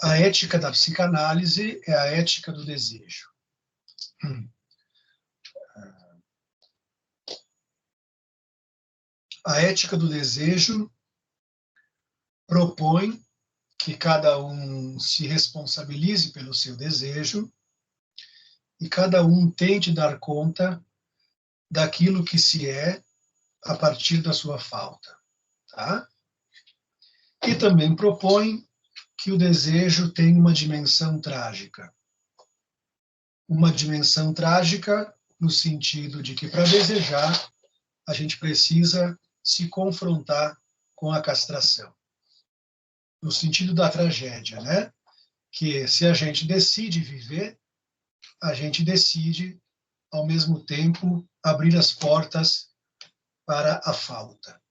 A ética da psicanálise é a ética do desejo. A ética do desejo propõe que cada um se responsabilize pelo seu desejo e cada um tente dar conta daquilo que se é a partir da sua falta, tá? E também propõe que o desejo tem uma dimensão trágica. Uma dimensão trágica no sentido de que para desejar a gente precisa se confrontar com a castração. No sentido da tragédia, né? Que se a gente decide viver, a gente decide, ao mesmo tempo, abrir as portas para a falta.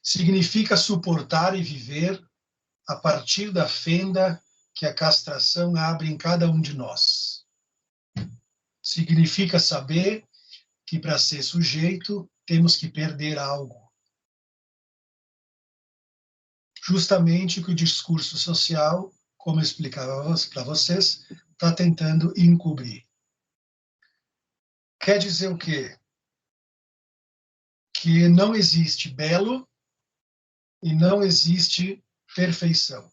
Significa suportar e viver a partir da fenda que a castração abre em cada um de nós. Significa saber que para ser sujeito temos que perder algo. Justamente o que o discurso social, como eu explicava para vocês, está tentando encobrir. Quer dizer o quê? Que não existe belo e não existe perfeição.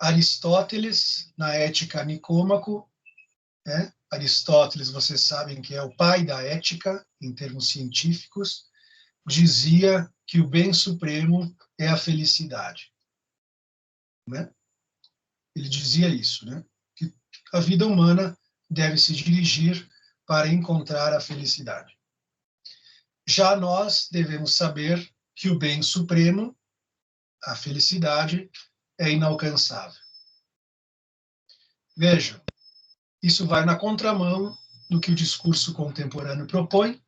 Aristóteles, na Ética Nicômaco, né? Aristóteles, vocês sabem que é o pai da ética, em termos científicos, dizia que o bem supremo é a felicidade. Né? Ele dizia isso, né? Que a vida humana deve se dirigir para encontrar a felicidade. Já nós devemos saber que o bem supremo, a felicidade, é inalcançável. Vejam, isso vai na contramão do que o discurso contemporâneo propõe,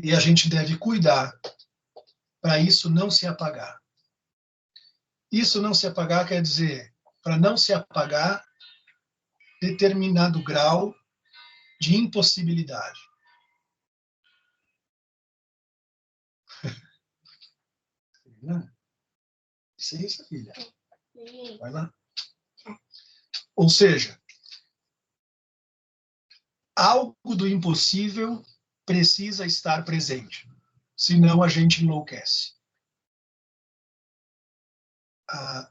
E a gente deve cuidar para isso não se apagar. Isso não se apagar quer dizer, para não se apagar determinado grau de impossibilidade. Licença, filha. Vai lá. Ou seja, algo do impossível precisa estar presente, senão a gente enlouquece.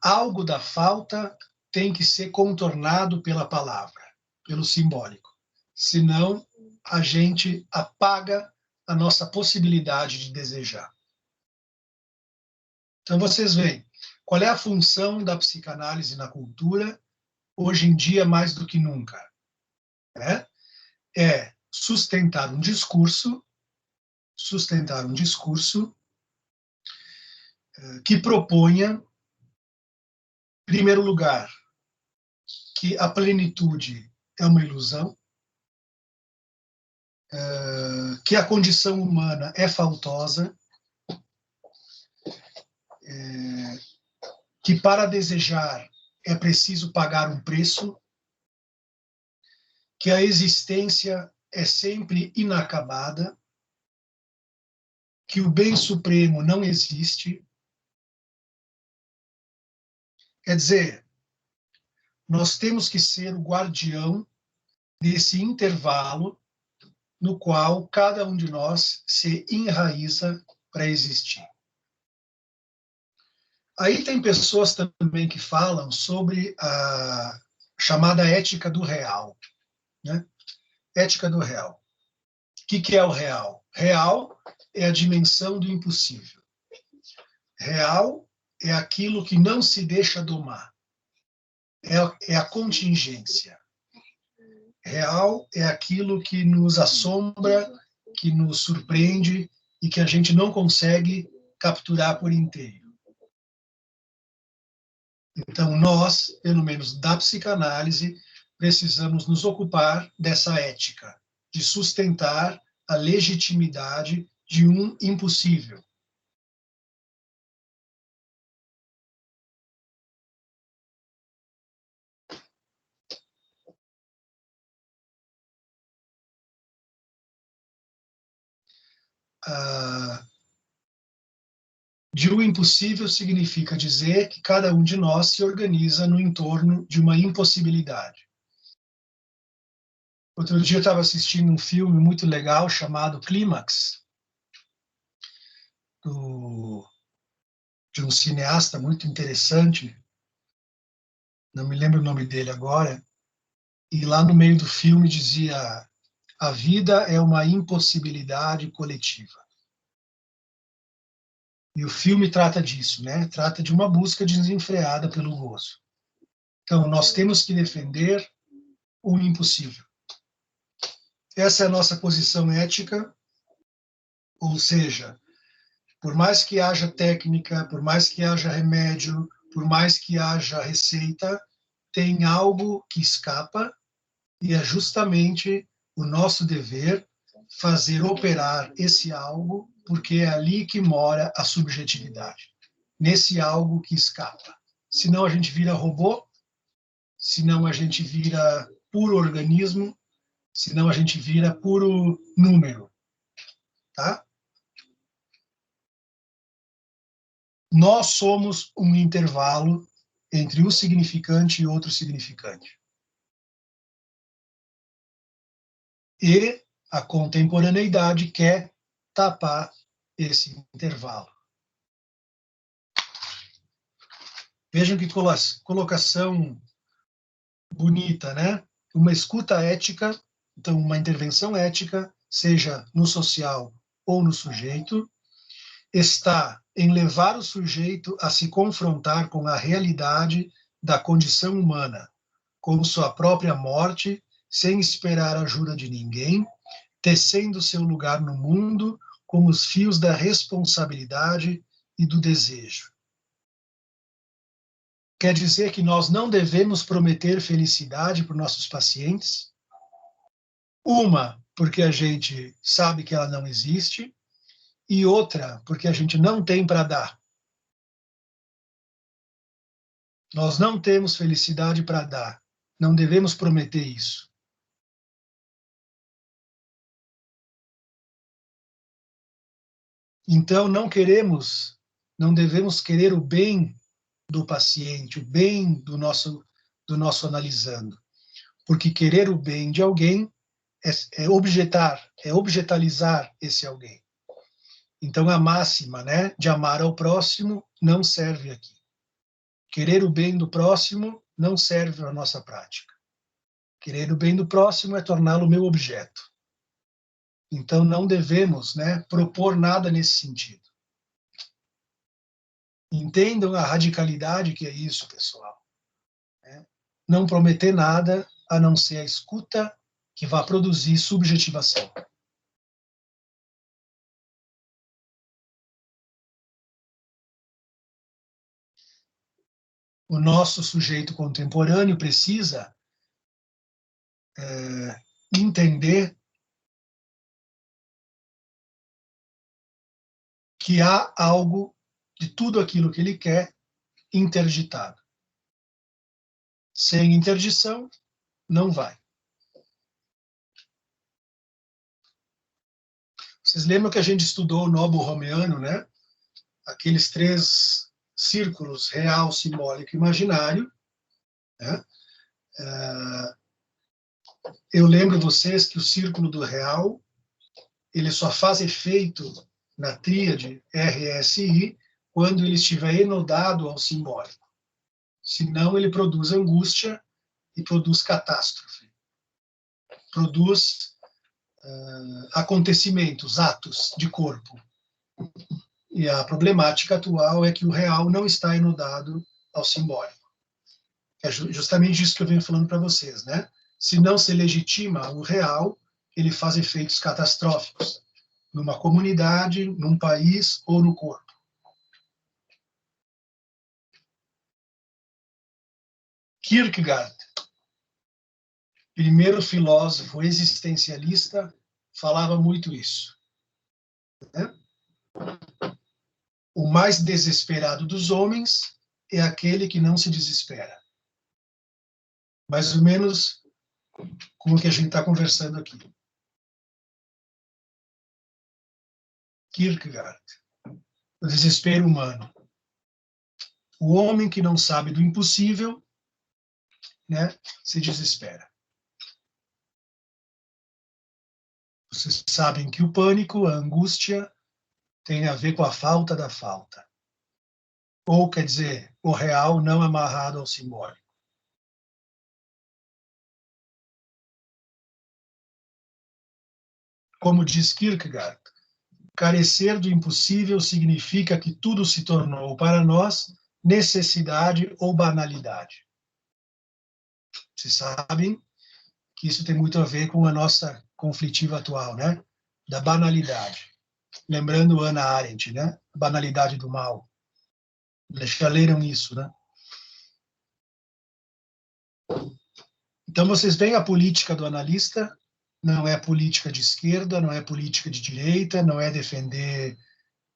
Algo da falta tem que ser contornado pela palavra, pelo simbólico, senão a gente apaga a nossa possibilidade de desejar. Então vocês veem, qual é a função da psicanálise na cultura, hoje em dia mais do que nunca? É sustentar um discurso que proponha, em primeiro lugar, que a plenitude é uma ilusão, que a condição humana é faltosa, que para desejar é preciso pagar um preço, que a existência é sempre inacabada, que o bem supremo não existe. Quer dizer, nós temos que ser o guardião desse intervalo no qual cada um de nós se enraiza para existir. Aí tem pessoas também que falam sobre a chamada ética do real, né? Ética do real. O que é o real? Real é a dimensão do impossível. Real é aquilo que não se deixa domar. É a contingência. Real é aquilo que nos assombra, que nos surpreende e que a gente não consegue capturar por inteiro. Então, nós, pelo menos da psicanálise, precisamos nos ocupar dessa ética, de sustentar a legitimidade de um impossível. De um impossível significa dizer que cada um de nós se organiza no entorno de uma impossibilidade. Outro dia eu estava assistindo um filme muito legal chamado Clímax, de um cineasta muito interessante, não me lembro o nome dele agora, e lá no meio do filme dizia: a vida é uma impossibilidade coletiva. E o filme trata disso, né? Trata de uma busca desenfreada pelo gozo. Então, nós temos que defender o impossível. Essa é a nossa posição ética, ou seja, por mais que haja técnica, por mais que haja remédio, por mais que haja receita, tem algo que escapa e é justamente o nosso dever fazer operar esse algo, porque é ali que mora a subjetividade, nesse algo que escapa. Senão a gente vira robô, senão a gente vira puro organismo, senão a gente vira puro número, tá? Nós somos um intervalo entre o significante e outro significante. E a contemporaneidade quer tapar esse intervalo. Vejam que colocação bonita, né? Uma escuta ética, então uma intervenção ética, seja no social ou no sujeito, está em levar o sujeito a se confrontar com a realidade da condição humana, com sua própria morte, sem esperar a ajuda de ninguém, tecendo seu lugar no mundo com os fios da responsabilidade e do desejo. Quer dizer que nós não devemos prometer felicidade para os nossos pacientes? Uma, porque a gente sabe que ela não existe, e outra porque a gente não tem para dar. Nós não temos felicidade para dar. Não devemos prometer isso. Então, não devemos querer o bem do paciente, o bem do nosso analisando. Porque querer o bem de alguém é objetalizar esse alguém. Então, a máxima, né, de amar ao próximo não serve aqui. Querer o bem do próximo não serve para a nossa prática. Querer o bem do próximo é torná-lo meu objeto. Então, não devemos, né, propor nada nesse sentido. Entendam a radicalidade que é isso, pessoal. Não prometer nada a não ser a escuta que vai produzir subjetivação. O nosso sujeito contemporâneo precisa entender que há algo de tudo aquilo que ele quer interditado. Sem interdição, não vai. Vocês lembram que a gente estudou o Nobo Romeano, né? Aqueles 3 círculos, real, simbólico e imaginário. Né? Eu lembro vocês que o círculo do real, ele só faz efeito na tríade RSI quando ele estiver enodado ao simbólico. Senão ele produz angústia e produz catástrofe. Produz acontecimentos, atos de corpo. E a problemática atual é que o real não está enodado ao simbólico. É justamente isso que eu venho falando para vocês, né? Se não se legitima o real, ele faz efeitos catastróficos numa comunidade, num país ou no corpo. Kierkegaard, primeiro filósofo existencialista, falava muito isso. Né? O mais desesperado dos homens é aquele que não se desespera. Mais ou menos como o que a gente está conversando aqui. Kierkegaard, o desespero humano. O homem que não sabe do impossível, né, se desespera. Vocês sabem que o pânico, a angústia, tem a ver com a falta da falta. Ou, quer dizer, o real não amarrado ao simbólico. Como diz Kierkegaard, carecer do impossível significa que tudo se tornou para nós necessidade ou banalidade. Vocês sabem que isso tem muito a ver com a nossa conflitiva atual, né? Da banalidade. Lembrando Hannah Arendt, né? A banalidade do mal. Eles já leram isso, né? Então, vocês veem a política do analista, não é política de esquerda, não é política de direita, não é defender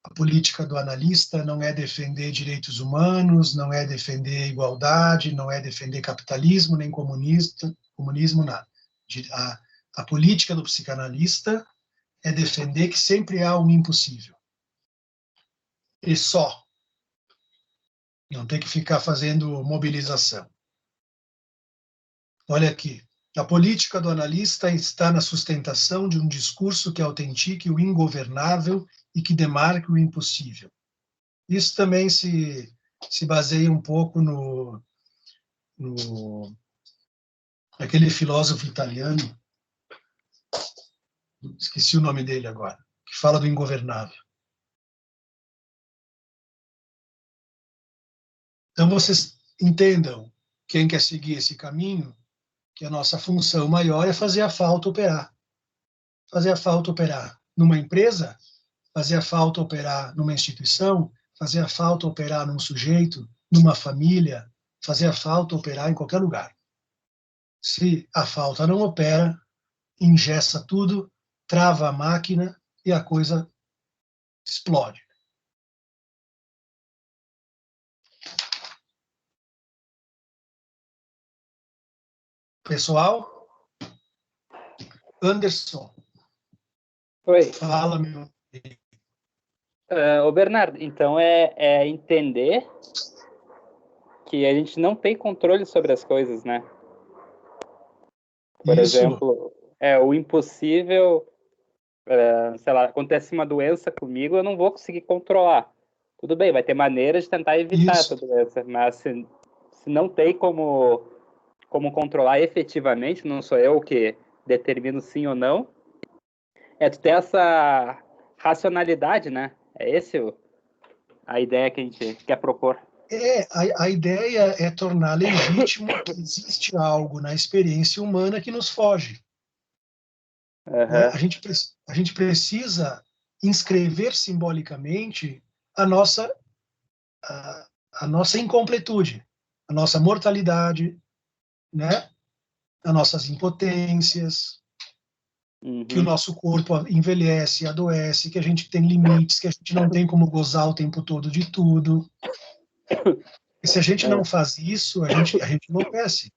a política do analista, não é defender direitos humanos, não é defender igualdade, não é defender capitalismo, nem comunismo, nada. A política do psicanalista é defender que sempre há um impossível. E só. Não tem que ficar fazendo mobilização. Olha aqui. A política do analista está na sustentação de um discurso que autentique o ingovernável e que demarque o impossível. Isso também se baseia um pouco aquele filósofo italiano, esqueci o nome dele agora, que fala do ingovernável. Então, vocês entendam, quem quer seguir esse caminho, que a nossa função maior é fazer a falta operar. Fazer a falta operar numa empresa, fazer a falta operar numa instituição, fazer a falta operar num sujeito, numa família, fazer a falta operar em qualquer lugar. Se a falta não opera, engessa tudo, trava a máquina e a coisa explode. Pessoal? Anderson, Oi. fala, meu. Ô Bernardo, então é entender que a gente não tem controle sobre as coisas, né? Por Isso. exemplo, o impossível, sei lá, acontece uma doença comigo, eu não vou conseguir controlar. Tudo bem, vai ter maneiras de tentar evitar Isso. essa doença, mas se não tem como controlar efetivamente, não sou eu que determino sim ou não, tu ter essa racionalidade, né? É esse a ideia que a gente quer propor. A ideia é tornar legítimo que existe algo na experiência humana que nos foge. Né? Uhum. A gente precisa inscrever simbolicamente a nossa, a nossa incompletude, a nossa mortalidade, né? As nossas impotências, que o nosso corpo envelhece, adoece, que a gente tem limites, que a gente não tem como gozar o tempo todo de tudo. E se a gente não faz isso, a gente enlouquece.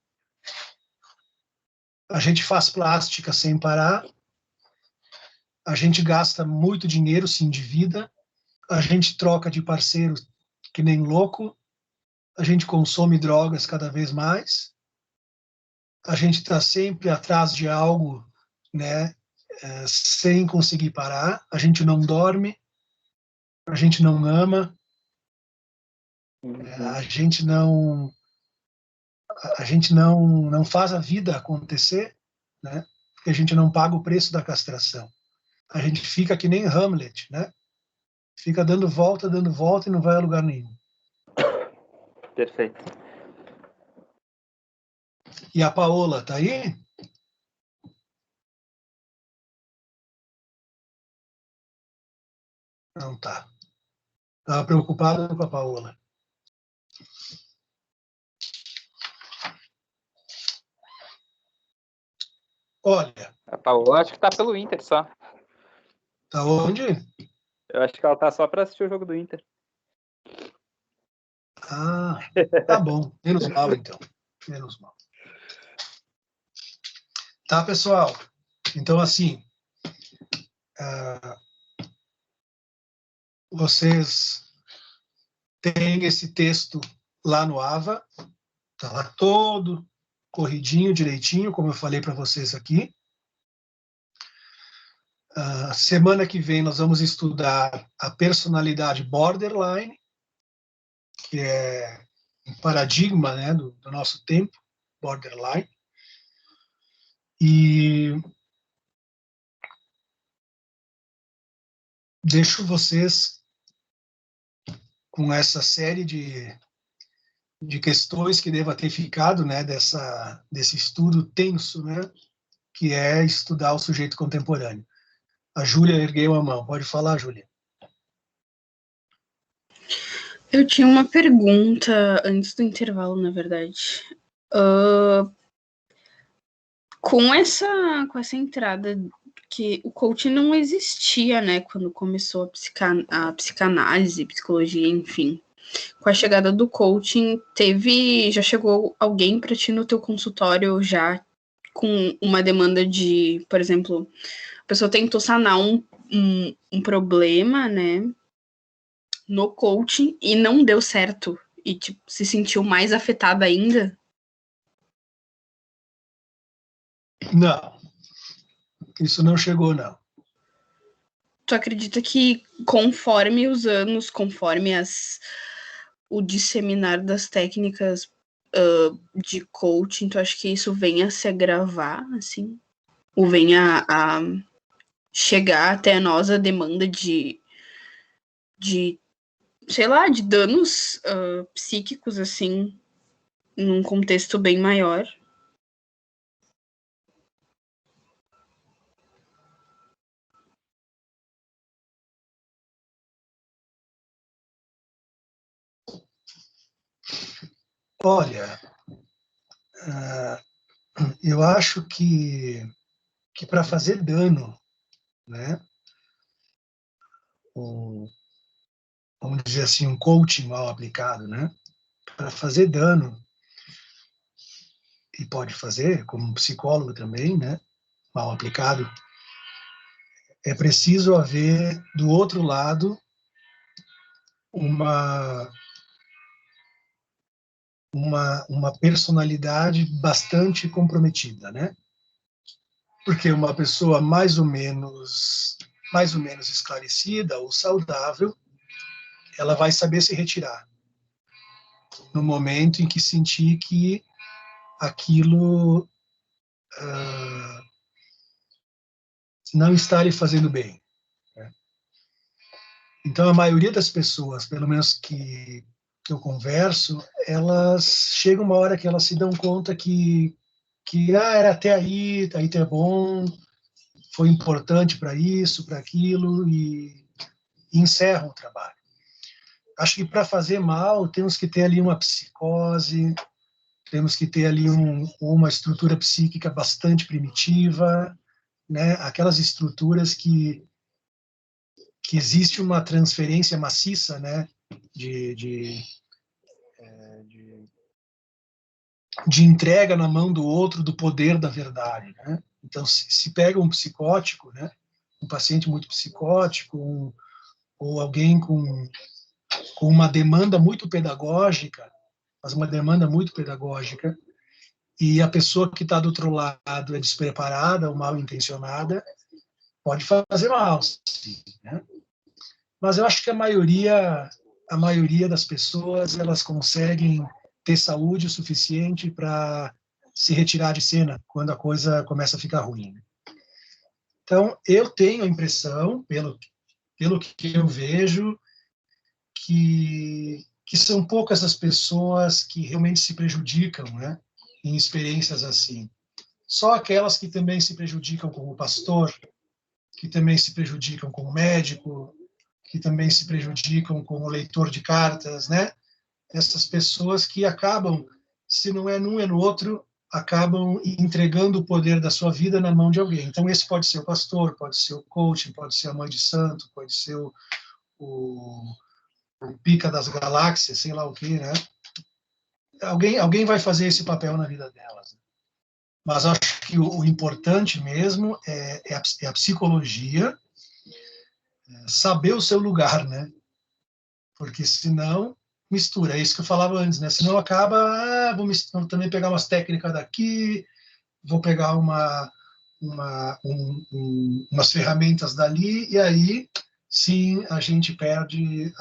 A gente faz plástica sem parar, a gente gasta muito dinheiro, se endivida, a gente troca de parceiro que nem louco, a gente consome drogas cada vez mais, a gente está sempre atrás de algo, né, sem conseguir parar, a gente não dorme, a gente não ama, a gente não faz a vida acontecer, né? Porque a gente não paga o preço da castração. A gente fica que nem Hamlet, né? Fica dando volta e não vai a lugar nenhum. Perfeito. E a Paola tá aí? Não tá. Estava preocupado com a Paola. Olha, A Paola acho que tá pelo Inter só. tá onde? Eu acho que ela tá só para assistir o jogo do Inter. Ah, tá bom. Menos mal, então. Menos mal. Tá, pessoal? Então, assim, vocês têm esse texto lá no AVA, tá lá todo corridinho, direitinho, como eu falei para vocês aqui. Semana que vem nós vamos estudar a personalidade borderline, que é um paradigma, né, do nosso tempo, borderline. E deixo vocês com essa série de questões que deva ter ficado, né, desse estudo tenso, né, que é estudar o sujeito contemporâneo. A Júlia ergueu a mão. Pode falar, Júlia. Eu tinha uma pergunta antes do intervalo, na verdade. Com essa entrada que o coaching não existia, né, quando começou a psicanálise, psicologia, enfim. Com a chegada do coaching, já chegou alguém para ti no teu consultório já com uma demanda de, por exemplo, a pessoa tentou sanar um problema, né, no coaching e não deu certo e tipo, se sentiu mais afetada ainda? Não, isso não chegou, não. Tu acredita que conforme os anos, conforme o disseminar das técnicas de coaching, tu acha que isso venha a se agravar, assim? Ou venha a chegar até nós a demanda de sei lá, de danos psíquicos, assim, num contexto bem maior? Olha, eu acho que para fazer dano, né, vamos dizer assim, um coaching mal aplicado, né? Para fazer dano, e pode fazer, como um psicólogo também, né? Mal aplicado, é preciso haver, do outro lado, uma personalidade bastante comprometida, né? Porque uma pessoa mais ou menos esclarecida ou saudável, ela vai saber se retirar no momento em que sentir que aquilo não está lhe fazendo bem, né? Então, a maioria das pessoas, pelo menos que eu converso, elas chegam uma hora que elas se dão conta que era até aí tá bom, foi importante para isso, para aquilo, e encerram o trabalho. Acho que para fazer mal, temos que ter ali uma psicose, temos que ter ali uma estrutura psíquica bastante primitiva, né? Aquelas estruturas que existe uma transferência maciça, né? De entrega na mão do outro do poder da verdade, né? Então, se pega um psicótico, né? Um paciente muito psicótico, ou alguém com uma demanda muito pedagógica, mas uma demanda muito pedagógica, e a pessoa que está do outro lado é despreparada ou mal intencionada, pode fazer mal, sim, né? Mas eu acho que a maioria das pessoas, elas conseguem ter saúde o suficiente para se retirar de cena quando a coisa começa a ficar ruim. Então, eu tenho a impressão, pelo que eu vejo, que são poucas as pessoas que realmente se prejudicam, né, em experiências assim. Só aquelas que também se prejudicam como pastor, que também se prejudicam como médico, que também se prejudicam como leitor de cartas, né? Essas pessoas que acabam, se não é num é no outro, acabam entregando o poder da sua vida na mão de alguém. Então, esse pode ser o pastor, pode ser o coach, pode ser a mãe de santo, pode ser o pica das galáxias, sei lá o que, né? Alguém vai fazer esse papel na vida delas. Mas acho que o importante mesmo é a psicologia, saber o seu lugar, né? Porque senão mistura, é isso que eu falava antes, né? Senão acaba, vou também pegar umas técnicas daqui, vou pegar umas ferramentas dali, e aí sim a gente perde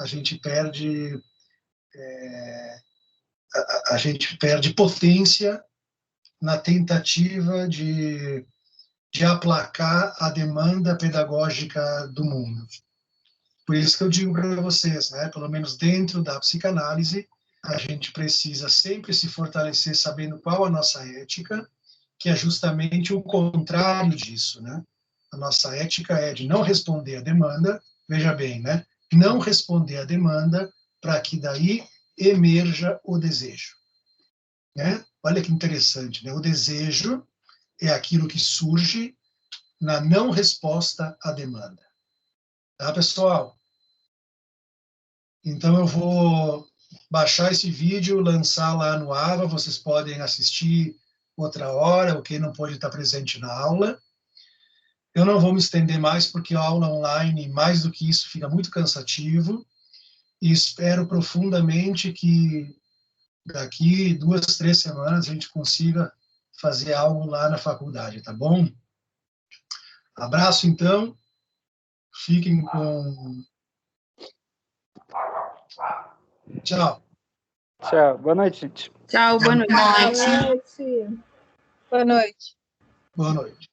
potência na tentativa de aplacar a demanda pedagógica do mundo. Por isso que eu digo para vocês, né, pelo menos dentro da psicanálise, a gente precisa sempre se fortalecer sabendo qual a nossa ética, que é justamente o contrário disso, né? A nossa ética é de não responder à demanda, veja bem, né? Não responder à demanda para que daí emerja o desejo, né? Olha que interessante, né? O desejo é aquilo que surge na não resposta à demanda. Tá, pessoal? Então, eu vou baixar esse vídeo, lançar lá no AVA, vocês podem assistir outra hora, ou quem não pode estar presente na aula. Eu não vou me estender mais, porque a aula online, mais do que isso, fica muito cansativo, e espero profundamente que daqui 2, 3 semanas a gente consiga fazer algo lá na faculdade, tá bom? Abraço, então. Fiquem com... Tchau. Tchau. Boa noite, gente. Tchau, boa noite. Boa noite. Boa noite. Boa noite.